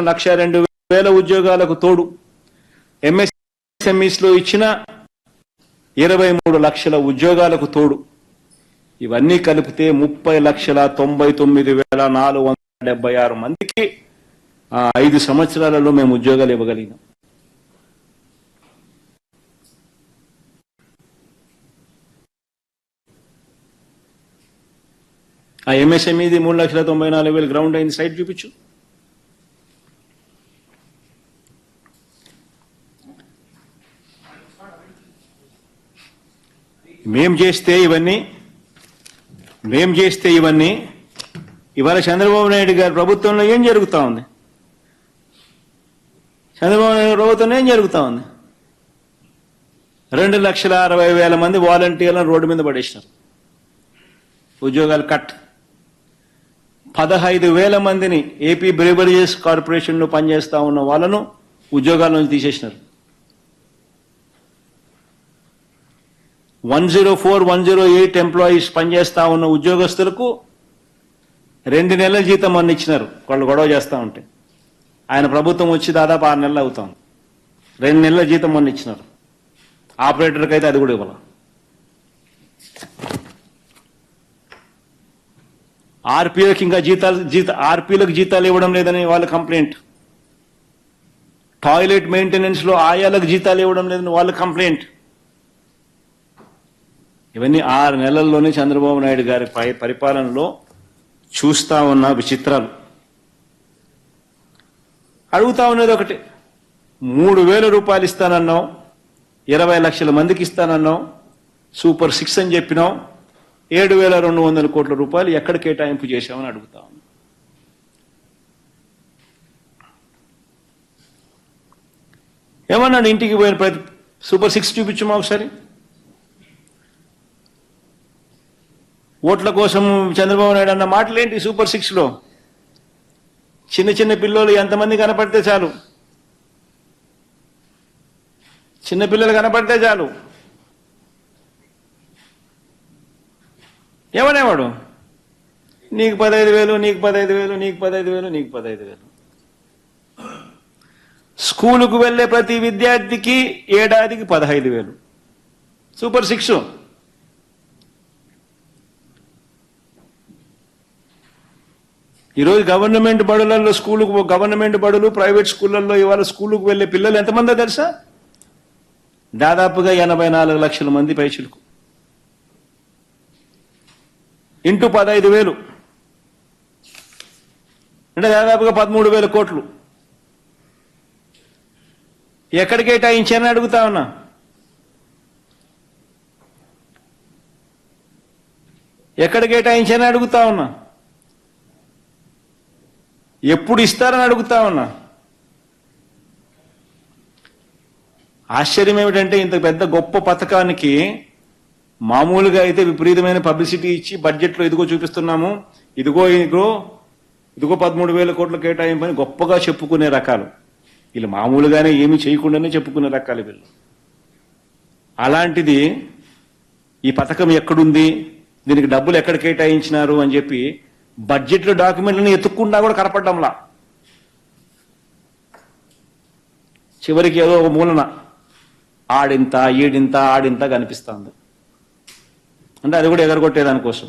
1,02,000 ఉద్యోగాలకు తోడు ఎంఎస్ఎంఈస్ లో ఇచ్చిన 23 లక్షల ఉద్యోగాలకు తోడు ఇవన్నీ కలిపితే 30,99,476 మందికి 5 సంవత్సరాలలో మేము ఉద్యోగాలు ఇవ్వగలిగినాం. ఆ ఎంఎస్ఎంఈది 3,94,000 గ్రౌండ్ అయింది. సైట్ చూపించు. మేం చేస్తే ఇవన్నీ ఇవాళ చంద్రబాబు నాయుడు గారి ప్రభుత్వంలో ఏం జరుగుతూ ఉంది? చంద్రబాబు నాయుడు ప్రభుత్వంలో ఏం జరుగుతూ ఉంది? 2,60,000 మంది వాలంటీర్లను రోడ్డు మీద పడేసినారు. ఉద్యోగాలు కట్. 15,000 మందిని ఏపీ బ్రేవరీస్ కార్పొరేషన్లో పనిచేస్తా ఉన్న వాళ్ళను ఉద్యోగాల నుంచి తీసేసినారు. 104, 108 ఎంప్లాయీస్ పనిచేస్తా ఉన్న ఉద్యోగస్తులకు 2 నెలల జీతం మొన్న ఇచ్చినారు. వాళ్ళు గొడవ చేస్తూ ఉంటే ఆయన ప్రభుత్వం వచ్చి దాదాపు 6 నెలలు అవుతాం. 2 నెలల జీతం మొన్న ఇచ్చినారు. ఆపరేటర్కి అయితే అది కూడా ఇవ్వాలి. ఆర్పీలకు ఇంకా ఆర్పీలకు జీతాలు ఇవ్వడం లేదని వాళ్ళ కంప్లైంట్. టాయిలెట్ మెయింటెనెన్స్ లో ఆయాలకు జీతాలు ఇవ్వడం లేదని వాళ్ళ కంప్లైంట్. ఇవన్నీ 6 నెలల్లోనే చంద్రబాబు నాయుడు గారి పరిపాలనలో చూస్తా ఉన్న విచిత్రాలు. అడుగుతా ఉన్నది ఒకటి, 3,000 రూపాయలు ఇస్తానన్నావు, 20 లక్షల మందికి ఇస్తానన్నావు, సూపర్ 6 అని చెప్పినావు, 7,200 కోట్ల రూపాయలు ఎక్కడ కేటాయింపు చేశామని అడుగుతా ఉన్నా. ఏమన్నాడు ఇంటికి పోయిన ప్రతి సూపర్ 6 చూపించమా ఒకసారి. ఓట్ల కోసం చంద్రబాబు నాయుడు అన్న మాటలేంటి సూపర్ 6లో? చిన్న చిన్న పిల్లలు ఎంతమంది కనపడితే చాలు, చిన్నపిల్లలు కనపడితే చాలు ఏమనేవాడు? నీకు 15,000, నీకు 15,000, నీకు 15,000, నీకు 15,000. స్కూలుకు వెళ్లే ప్రతి విద్యార్థికి ఏడాదికి 15,000. సూపర్ 6. ఈరోజు గవర్నమెంట్ బడులలో గవర్నమెంట్ బడులు, ప్రైవేట్ స్కూళ్ళల్లో ఇవాళ స్కూలుకు వెళ్లే పిల్లలు ఎంతమందో తెలుసా? దాదాపుగా 84 లక్షల మంది పైచులకు. ఇంటూ 15,000 అంటే దాదాపుగా 13,000 కోట్లు. ఎక్కడ కేటాయించారని అడుగుతా ఉన్నా. ఎక్కడ కేటాయించారని అడుగుతా ఉన్నా. ఎప్పుడు ఇస్తారని అడుగుతా ఉన్నా. ఆశ్చర్యం ఏమిటంటే ఇంత పెద్ద గొప్ప పథకానికి మామూలుగా అయితే విపరీతమైన పబ్లిసిటీ ఇచ్చి బడ్జెట్లో ఇదిగో చూపిస్తున్నాము, ఇదిగో 13,000 కోట్ల కేటాయింపని గొప్పగా చెప్పుకునే రకాలు వీళ్ళు. మామూలుగానే ఏమీ చేయకుండానే చెప్పుకునే రకాలు వీళ్ళు. అలాంటిది ఈ పథకం ఎక్కడుంది, దీనికి డబ్బులు ఎక్కడ కేటాయించినారు అని చెప్పి బడ్జెట్లో డాక్యుమెంట్లను ఎత్తుక్కుండా కూడా కనపడ్డంలా. చివరికి ఏదో ఒక మూలన ఆడింత ఈడింత ఆడింత కనిపిస్తుంది. అంటే అది కూడా ఎగరగొట్టేదానికోసం.